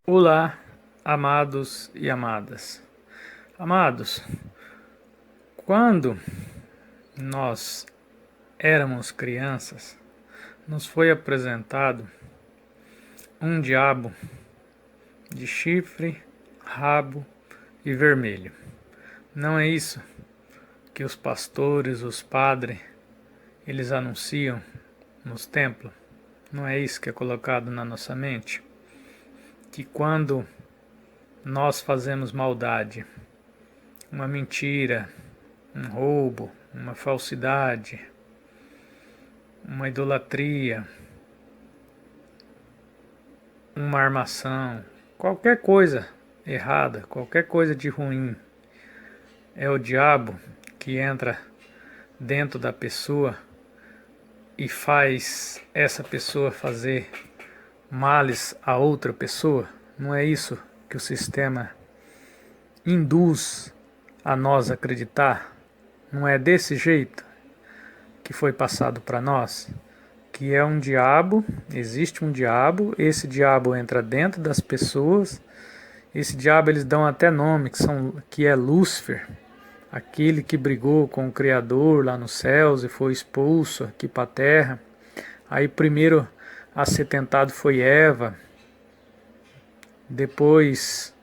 Olá, amados e amadas. Amados, quando nós éramos crianças, nos foi apresentado um diabo de chifre, rabo e vermelho. Não é isso que os pastores, os padres, eles anunciam nos templos? Não é isso que é colocado na nossa mente? Que quando nós fazemos maldade, uma mentira, um roubo, uma falsidade, uma idolatria, uma armação, qualquer coisa errada, qualquer coisa de ruim, é o diabo que entra dentro da pessoa e faz essa pessoa fazer males a outra pessoa. Não é isso que o sistema induz a nós acreditar? Não é desse jeito que foi passado para nós? Que é um diabo, existe um diabo, esse diabo entra dentro das pessoas, esse diabo eles dão até nome, que é Lúcifer, aquele que brigou com o Criador lá nos céus e foi expulso aqui para a terra. Aí primeiro a ser tentado foi Eva, depois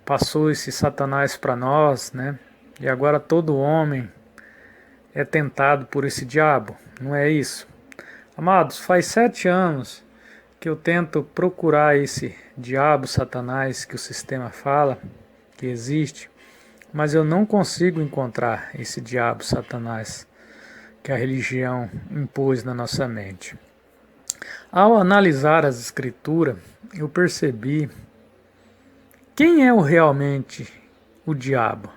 passou esse Satanás para nós, né? E agora todo homem é tentado por esse diabo, não é isso? Amados, faz 7 anos que eu tento procurar esse diabo, Satanás, que o sistema fala que existe, mas eu não consigo encontrar esse diabo, Satanás, que a religião impôs na nossa mente. Ao analisar as escrituras, eu percebi quem é realmente o diabo.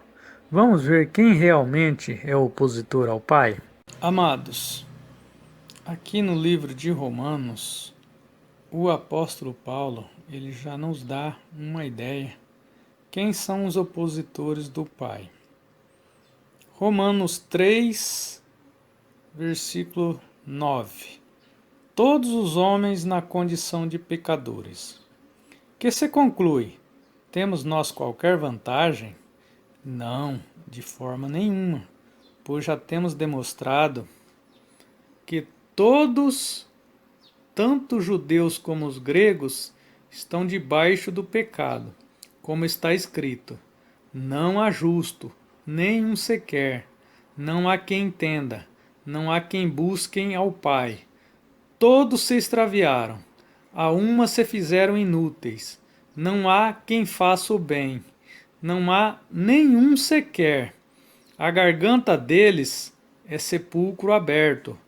Vamos ver quem realmente é opositor ao Pai? Amados, aqui no livro de Romanos, o apóstolo Paulo, ele já nos dá uma ideia. Quem são os opositores do Pai? Romanos 3, versículo 9. Todos os homens na condição de pecadores. Que se conclui? Temos nós qualquer vantagem? Não, de forma nenhuma, pois já temos demonstrado que todos, tanto os judeus como os gregos, estão debaixo do pecado, como está escrito: não há justo, nem um sequer, não há quem entenda, não há quem busquem ao Pai. Todos se extraviaram, a uma se fizeram inúteis, não há quem faça o bem, não há nenhum sequer. A garganta deles é sepulcro aberto,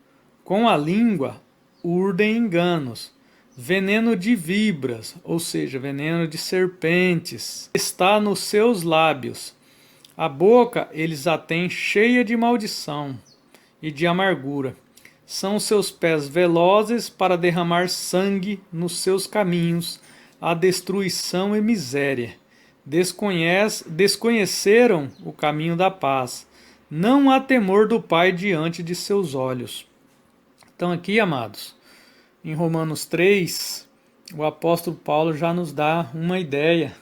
com a língua urdem enganos, veneno de víboras, ou seja, veneno de serpentes, está nos seus lábios. A boca eles a têm cheia de maldição e de amargura. São seus pés velozes para derramar sangue nos seus caminhos, a destruição e miséria. Desconheceram o caminho da paz. Não há temor do Pai diante de seus olhos. Então aqui, amados, em Romanos 3, o apóstolo Paulo já nos dá uma ideia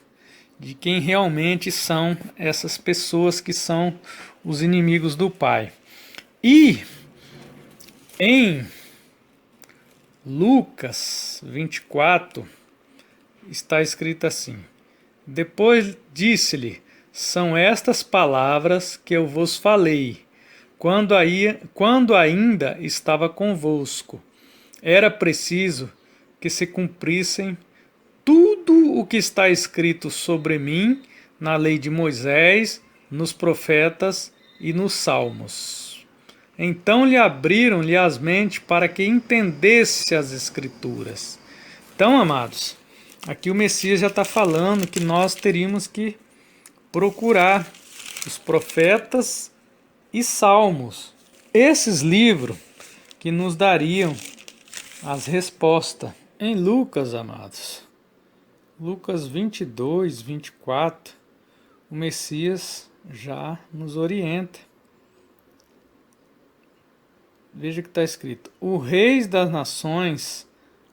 de quem realmente são essas pessoas que são os inimigos do Pai. E em Lucas 24 está escrito assim: depois disse-lhe: são estas palavras que eu vos falei, quando ainda estava convosco. Era preciso que se cumprissem tudo o que está escrito sobre mim na lei de Moisés, nos profetas e nos salmos. Então lhe abriram-lhe as mentes para que entendesse as escrituras. Então, amados, aqui o Messias já está falando que nós teríamos que procurar os profetas e salmos. Esses livros que nos dariam as respostas. Em Lucas, amados, Lucas 22, 24, o Messias já nos orienta. Veja que está escrito: os reis das nações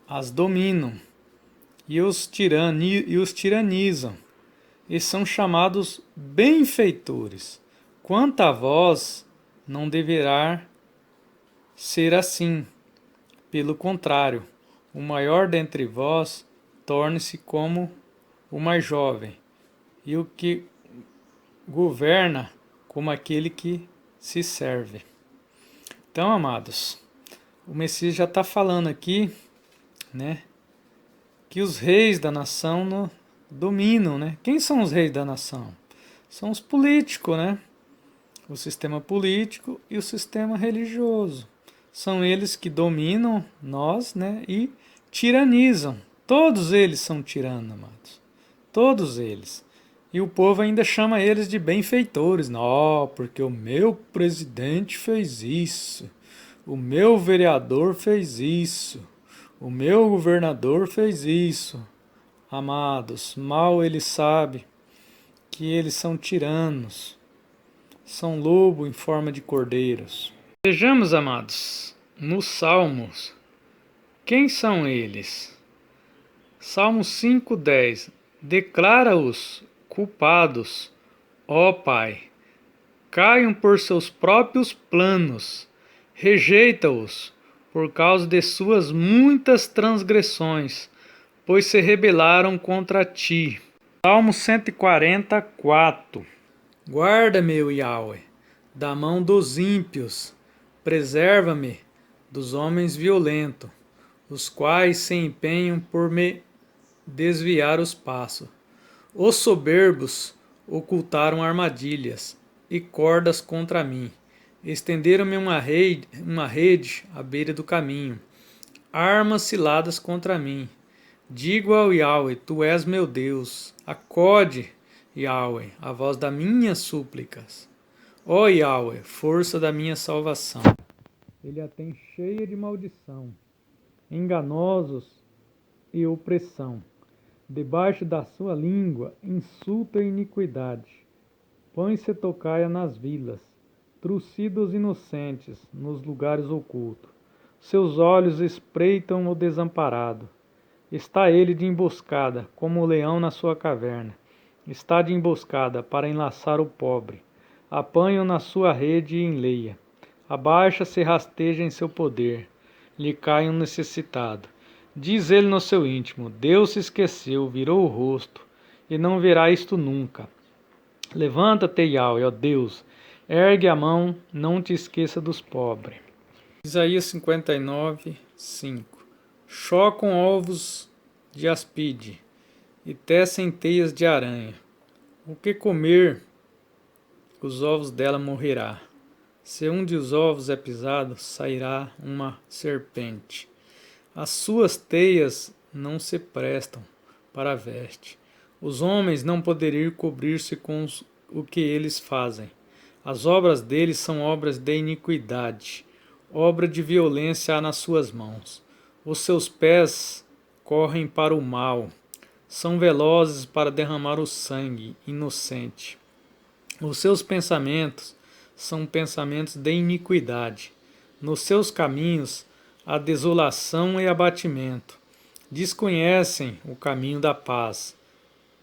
as dominam, e os tiranizam, e são chamados benfeitores. Quanto a vós, não deverá ser assim. Pelo contrário, o maior dentre vós torne-se como o mais jovem, e o que governa como aquele que se serve. Então, amados, o Messias já está falando aqui, né, que os reis da nação dominam, né? Quem são os reis da nação? São os políticos, né? O sistema político e o sistema religioso. São eles que dominam nós, né? E tiranizam. Todos eles são tiranos, amados. Todos eles. E o povo ainda chama eles de benfeitores. Não, porque o meu presidente fez isso. O meu vereador fez isso. O meu governador fez isso. Amados, mal ele sabe que eles são tiranos. São lobo em forma de cordeiros. Vejamos, amados, nos Salmos, quem são eles? Salmo 5:10. Declara-os culpados, ó Pai. Caiam por seus próprios planos. Rejeita-os por causa de suas muitas transgressões, pois se rebelaram contra ti. Salmo 144. Guarda-me, Yahweh, da mão dos ímpios, preserva-me dos homens violentos, os quais se empenham por me desviar os passos. Os soberbos ocultaram armadilhas e cordas contra mim. Estenderam-me uma rede à beira do caminho. Armas ciladas contra mim. Digo ao Yahweh, tu és meu Deus. Acode, Yahweh, a voz das minhas súplicas. Ó Yahweh, força da minha salvação. Ele a tem cheia de maldição, enganosos e opressão. Debaixo da sua língua, insulto e iniquidade. Põe-se tocaia nas vilas, trucidos inocentes nos lugares ocultos. Seus olhos espreitam o desamparado. Está ele de emboscada, como o leão na sua caverna. Está de emboscada para enlaçar o pobre. Apanha-o na sua rede e enleia. Abaixa-se e rasteja em seu poder. Lhe cai um necessitado. Diz ele no seu íntimo: Deus se esqueceu, virou o rosto, e não verá isto nunca. Levanta-te, Yahweh, ó Deus, ergue a mão, não te esqueça dos pobres. Isaías 59, 5. Chocam ovos de aspide e tecem teias de aranha. O que comer, os ovos dela morrerá. Se um dos ovos é pisado, sairá uma serpente. As suas teias não se prestam para a veste. Os homens não poderiam cobrir-se com o que eles fazem. As obras deles são obras de iniquidade. Obra de violência há nas suas mãos. Os seus pés correm para o mal. São velozes para derramar o sangue inocente. Os seus pensamentos são pensamentos de iniquidade. Nos seus caminhos há desolação e abatimento. Desconhecem o caminho da paz,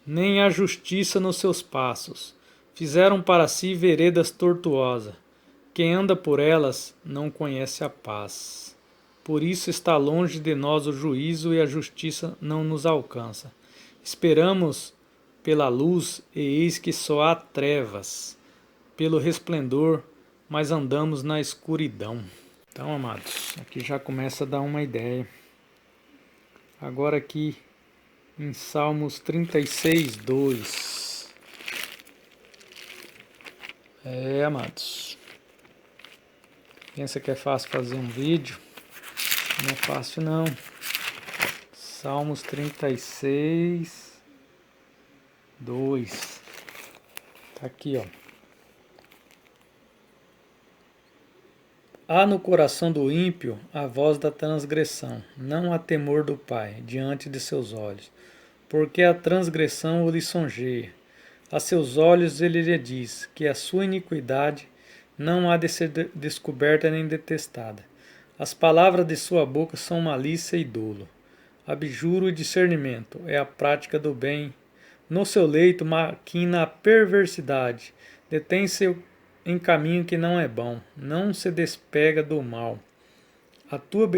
nem a justiça nos seus passos. Fizeram para si veredas tortuosas. Quem anda por elas não conhece a paz. Por isso está longe de nós o juízo e a justiça não nos alcança. Esperamos pela luz e eis que só há trevas. Pelo resplendor, mas andamos na escuridão. Então, amados, aqui já começa a dar uma ideia. Agora aqui em Salmos 36, 2. Amados. Pensa que é fácil fazer um vídeo? Não é fácil não. Salmos 36, 2. Tá aqui, ó. Há no coração do ímpio a voz da transgressão, não há temor do Pai diante de seus olhos, porque a transgressão o lisonjeia. A seus olhos ele lhe diz que a sua iniquidade não há de ser descoberta nem detestada. As palavras de sua boca são malícia e dolo. abjuro e discernimento, é a prática do bem. No seu leito maquina a perversidade, detém-se em caminho que não é bom, não se despega do mal. A tua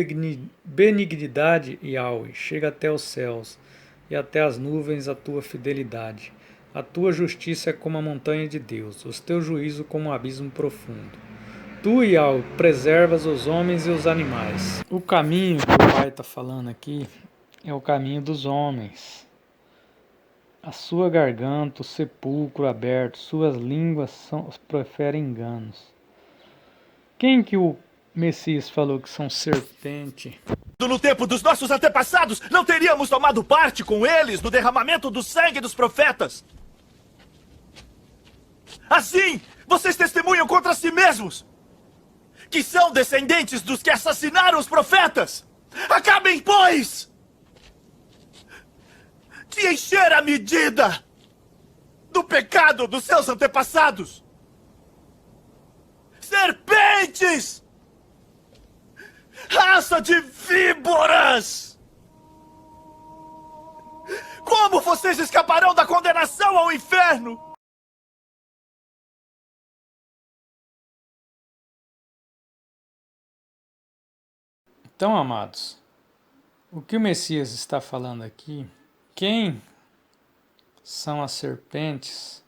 benignidade, Yahweh, chega até os céus, e até as nuvens a tua fidelidade. A tua justiça é como a montanha de Deus, os teus juízos como um abismo profundo. Tu, Yahweh, preservas os homens e os animais. O caminho que o Pai está falando aqui é o caminho dos homens. A sua garganta, o sepulcro aberto, suas línguas proferem enganos. Quem que o Messias falou que são serpente? No tempo dos nossos antepassados, não teríamos tomado parte com eles no derramamento do sangue dos profetas. Assim, vocês testemunham contra si mesmos, que são descendentes dos que assassinaram os profetas. Acabem, pois, de encher a medida do pecado dos seus antepassados. Serpentes! Raça de víboras! Como vocês escaparão da condenação ao inferno? Então, amados, o que o Messias está falando aqui, quem são as serpentes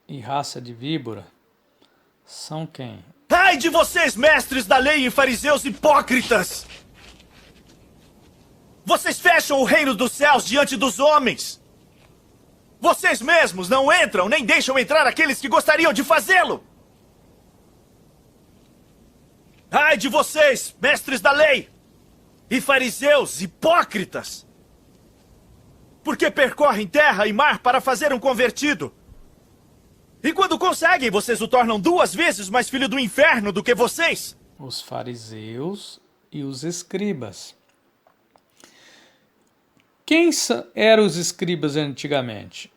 e raça de víbora, são quem? Ai de vocês, mestres da lei e fariseus hipócritas! Vocês fecham o reino dos céus diante dos homens. Vocês mesmos não entram, nem deixam entrar aqueles que gostariam de fazê-lo. Ai de vocês, mestres da lei e fariseus hipócritas! Porque percorrem terra e mar para fazer um convertido. E quando conseguem, vocês o tornam 2 vezes mais filho do inferno do que vocês. Os fariseus e os escribas. Quem eram os escribas antigamente?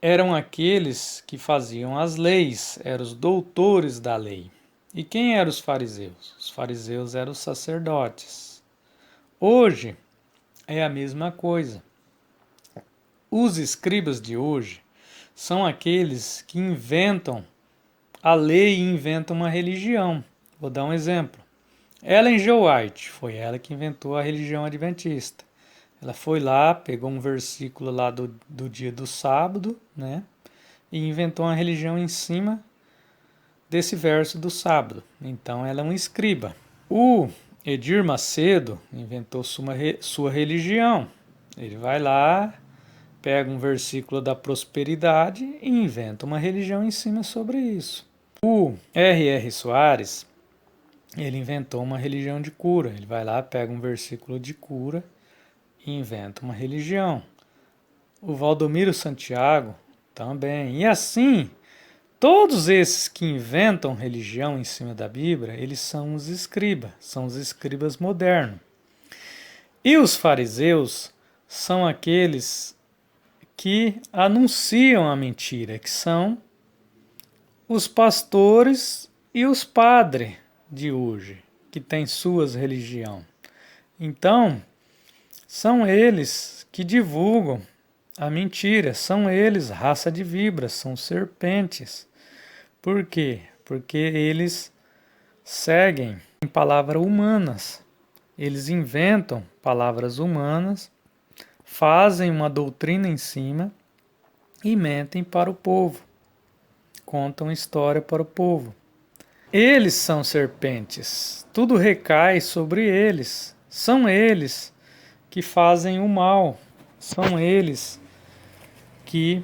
Eram aqueles que faziam as leis, eram os doutores da lei. E quem eram os fariseus? Os fariseus eram os sacerdotes. Hoje é a mesma coisa. Os escribas de hoje são aqueles que inventam a lei e inventam uma religião. Vou dar um exemplo. Ellen G. White, foi ela que inventou a religião adventista. Ela foi lá, pegou um versículo lá do dia do sábado, né? E inventou uma religião em cima desse verso do sábado. Então ela é um escriba. O Edir Macedo inventou sua religião. Ele vai lá, pega um versículo da prosperidade e inventa uma religião em cima sobre isso. O R.R. Soares, ele inventou uma religião de cura. Ele vai lá, pega um versículo de cura e inventa uma religião. O Valdomiro Santiago também. E assim, todos esses que inventam religião em cima da Bíblia, eles são os escribas modernos. E os fariseus são aqueles que anunciam a mentira, que são os pastores e os padres de hoje, que têm suas religiões. Então, são eles que divulgam a mentira, são eles, raça de víboras, são serpentes. Por quê? Porque eles seguem palavras humanas, eles inventam palavras humanas, fazem uma doutrina em cima e mentem para o povo, contam história para o povo. Eles são serpentes, tudo recai sobre eles, são eles que fazem o mal, são eles que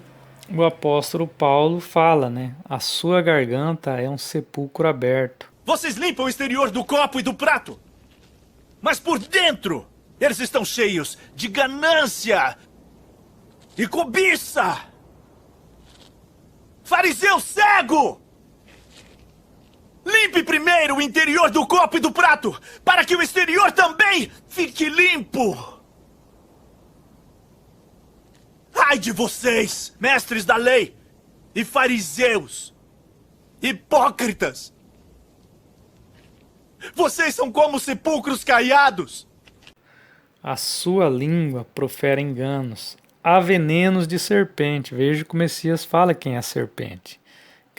o apóstolo Paulo fala, né? A sua garganta é um sepulcro aberto. Vocês limpam o exterior do copo e do prato, mas por dentro eles estão cheios de ganância e cobiça. Fariseu cego! Limpe primeiro o interior do copo e do prato, para que o exterior também fique limpo. Ai de vocês, mestres da lei e fariseus, hipócritas! Vocês são como sepulcros caiados. A sua língua profere enganos. Há venenos de serpente. Veja que o Messias fala quem é a serpente.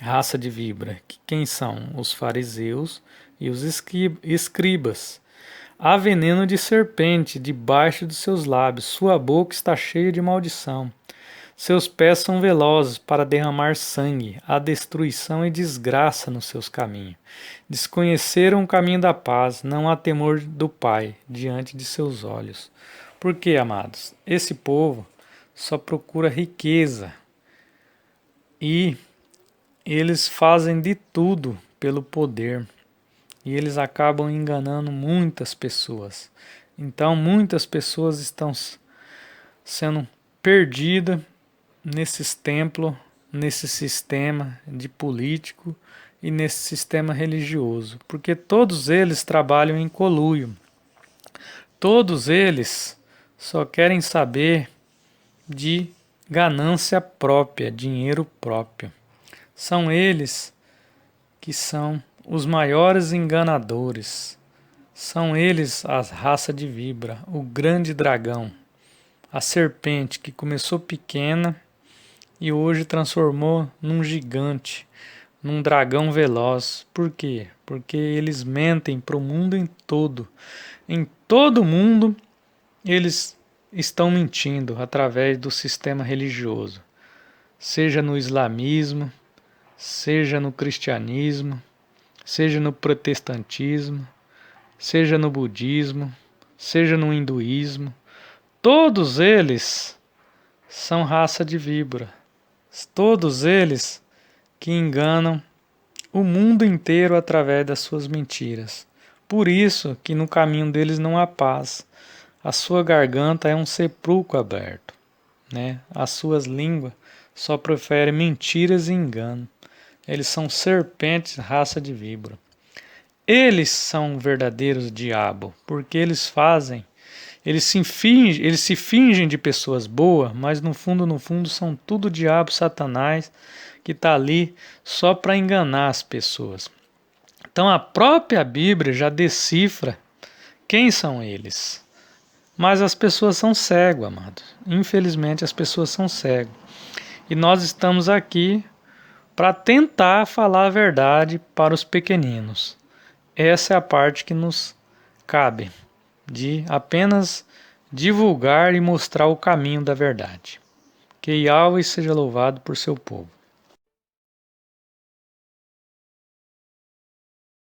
Raça de víbora. Quem são? Os fariseus e os escribas. Há veneno de serpente debaixo dos seus lábios. Sua boca está cheia de maldição. Seus pés são velozes para derramar sangue. Há destruição e desgraça nos seus caminhos. Desconheceram o caminho da paz. Não há temor do Pai diante de seus olhos. Por quê, amados? Esse povo só procura riqueza. E eles fazem de tudo pelo poder. E eles acabam enganando muitas pessoas. Então, muitas pessoas estão sendo perdidas nesses templos, nesse sistema de político e nesse sistema religioso, porque todos eles trabalham em conluio. Todos eles só querem saber de ganância própria, dinheiro próprio. São eles que são os maiores enganadores. São eles a raça de víbora, o grande dragão, a serpente que começou pequena e hoje transformou num gigante, num dragão veloz. Por quê? Porque eles mentem para o mundo em todo. Em todo mundo eles estão mentindo através do sistema religioso. Seja no islamismo, seja no cristianismo, seja no protestantismo, seja no budismo, seja no hinduísmo. Todos eles são raça de víbora. Todos eles que enganam o mundo inteiro através das suas mentiras. Por isso que no caminho deles não há paz. A sua garganta é um sepulcro aberto, né? As suas línguas só proferem mentiras e engano. Eles são serpentes, raça de víbora. Eles são verdadeiros diabo, porque eles se fingem de pessoas boas, mas no fundo são tudo diabo, Satanás, que está ali só para enganar as pessoas. Então a própria Bíblia já decifra quem são eles. Mas as pessoas são cegas, amados. Infelizmente as pessoas são cegas. E nós estamos aqui para tentar falar a verdade para os pequeninos. Essa é a parte que nos cabe, de apenas divulgar e mostrar o caminho da verdade. Que Yahweh seja louvado por seu povo.